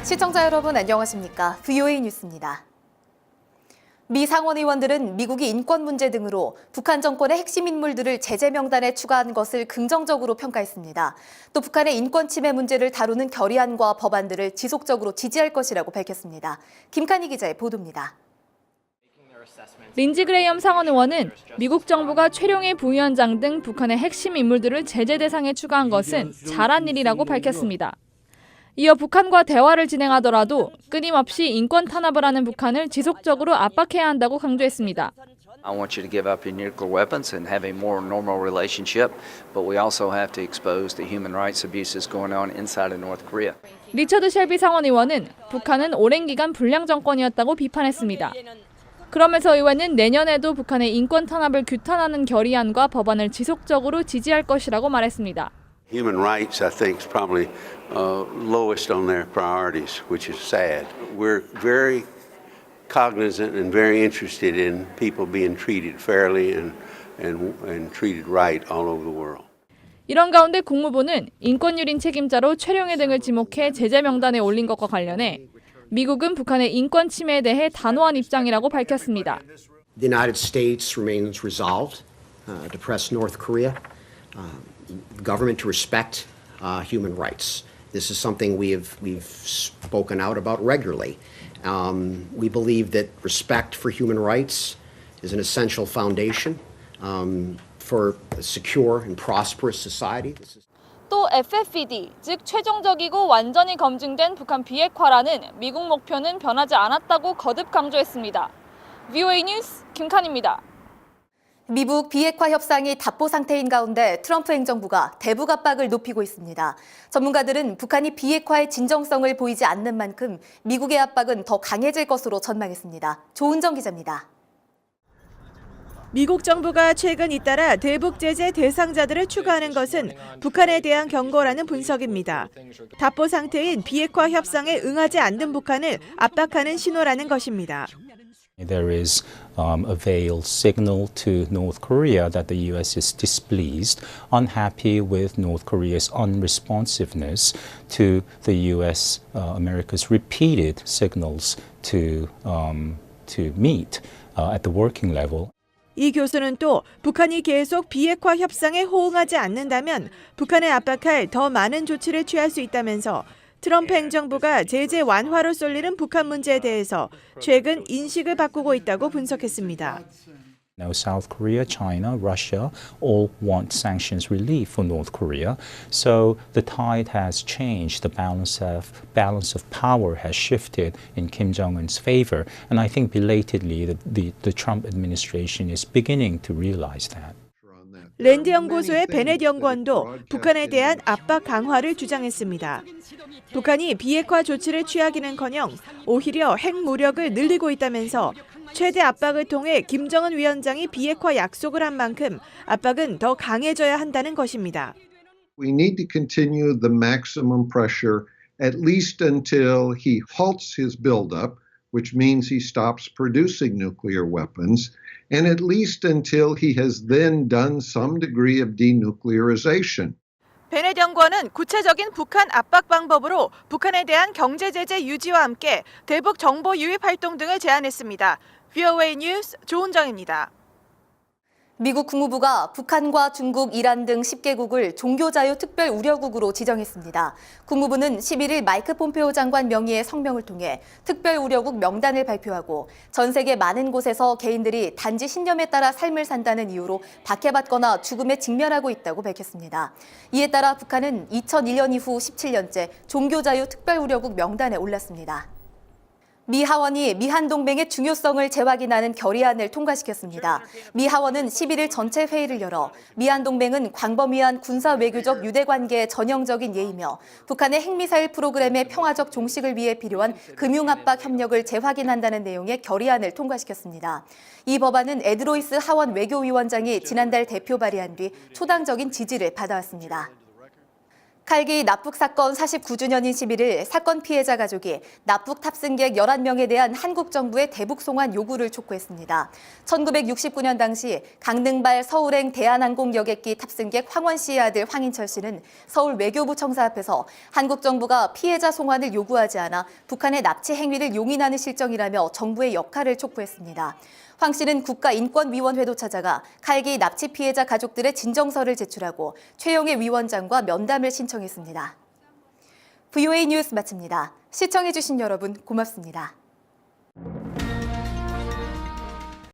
시청자 여러분 안녕하십니까? VOA 뉴스입니다. 미 상원 의원들은 미국이 인권 문제 등으로 북한 정권의 핵심 인물들을 제재 명단에 추가한 것을 긍정적으로 평가했습니다. 또 북한의 인권 침해 문제를 다루는 결의안과 법안들을 지속적으로 지지할 것이라고 밝혔습니다. 김칸희 기자의 보도입니다. 린지 그레이엄 상원 의원은 미국 정부가 최룡해 부위원장 등 북한의 핵심 인물들을 제재 대상에 추가한 것은 잘한 일이라고 밝혔습니다. 이어 북한과 대화를 진행하더라도 끊임없이 인권 탄압을 하는 북한을 지속적으로 압박해야 한다고 강조했습니다. I want you to give up your nuclear weapons and have a more normal relationship, but we also have to expose the human rights abuses going on inside of North Korea. 리처드 셸비 상원 의원은 북한은 오랜 기간 불량 정권이었다고 비판했습니다. 그러면서 의원은 내년에도 북한의 인권 탄압을 규탄하는 결의안과 법안을 지속적으로 지지할 것이라고 말했습니다. Human rights, I think, is probably lowest on their priorities, which is sad. We're very cognizant and very interested in people being treated fairly and treated right all over the world. 이런 가운데 국무부는 인권유린 책임자로 최룡해 등을 지목해 제재 명단에 올린 것과 관련해 미국은 북한의 인권 침해에 대해 단호한 입장이라고 밝혔습니다. The United States remains resolved to press North Korea. The government to respect human rights. This is something we've spoken out about regularly. We believe that respect for human rights is an essential foundation for a secure and prosperous society. 또 FFPD, 즉 최종적이고 완전히 검증된 북한 비핵화라는 미국 목표는 변하지 않았다고 거듭 강조했습니다. VOA 뉴스 김칸입니다. 미국 비핵화 협상이 답보 상태인 가운데 트럼프 행정부가 대북 압박을 높이고 있습니다. 전문가들은 북한이 비핵화의 진정성을 보이지 않는 만큼 미국의 압박은 더 강해질 것으로 전망했습니다. 조은정 기자입니다. 미국 정부가 최근 잇따라 대북 제재 대상자들을 추가하는 것은 북한에 대한 경고라는 분석입니다. 답보 상태인 비핵화 협상에 응하지 않는 북한을 압박하는 신호라는 것입니다. There is a veiled signal to North Korea that the U.S. is displeased, unhappy with North Korea's unresponsiveness to the U.S. America's repeated signals to meet at the working level. 이 교수는 또 북한이 계속 비핵화 협상에 호응하지 않는다면 북한을 압박할 더 많은 조치를 취할 수 있다면서 트럼프 행정부가 제재 완화로 쏠리는 북한 문제에 대해서 최근 인식을 바꾸고 있다고 분석했습니다. Now, South Korea, China, Russia all want sanctions relief for North Korea. So the tide has changed. The balance of power has shifted in Kim Jong-un's favor. And I think belatedly the Trump administration is beginning to realize that. 랜드 연구소의 베넷 연구원도 북한에 대한 압박 강화를 주장했습니다. 북한이 비핵화 조치를 취하기는커녕 오히려 핵무력을 늘리고 있다면서 최대 압박을 통해 김정은 위원장이 비핵화 약속을 한 만큼 압박은 더 강해져야 한다는 것입니다. We need to continue the maximum pressure at least until he halts his buildup, which means he stops producing nuclear weapons, and at least until he has then done some degree of denuclearization. 베넷 연구원은 구체적인 북한 압박 방법으로 북한에 대한 경제 제재 유지와 함께 대북 정보 유입 활동 등을 제안했습니다. VOA 뉴스 조은정입니다. 미국 국무부가 북한과 중국, 이란 등 10개국을 종교자유 특별 우려국으로 지정했습니다. 국무부는 11일 마이크 폼페오 장관 명의의 성명을 통해 특별 우려국 명단을 발표하고 전 세계 많은 곳에서 개인들이 단지 신념에 따라 삶을 산다는 이유로 박해받거나 죽음에 직면하고 있다고 밝혔습니다. 이에 따라 북한은 2001년 이후 17년째 종교자유 특별 우려국 명단에 올랐습니다. 미 하원이 미한 동맹의 중요성을 재확인하는 결의안을 통과시켰습니다. 미 하원은 11일 전체 회의를 열어 미한 동맹은 광범위한 군사 외교적 유대관계의 전형적인 예이며 북한의 핵미사일 프로그램의 평화적 종식을 위해 필요한 금융압박 협력을 재확인한다는 내용의 결의안을 통과시켰습니다. 이 법안은 에드 로이스 하원 외교위원장이 지난달 대표 발의한 뒤 초당적인 지지를 받아왔습니다. 칼기 납북 사건 49주년인 11일 사건 피해자 가족이 납북 탑승객 11명에 대한 한국 정부의 대북 송환 요구를 촉구했습니다. 1969년 당시 강릉발 서울행 대한항공 여객기 탑승객 황원 씨의 아들 황인철 씨는 서울 외교부 청사 앞에서 한국 정부가 피해자 송환을 요구하지 않아 북한의 납치 행위를 용인하는 실정이라며 정부의 역할을 촉구했습니다. 황 씨는 국가인권위원회도 찾아가 칼기 납치 피해자 가족들의 진정서를 제출하고 최영애 위원장과 면담을 신청했습니다. VOA 뉴스 마칩니다. 시청해주신 여러분 고맙습니다.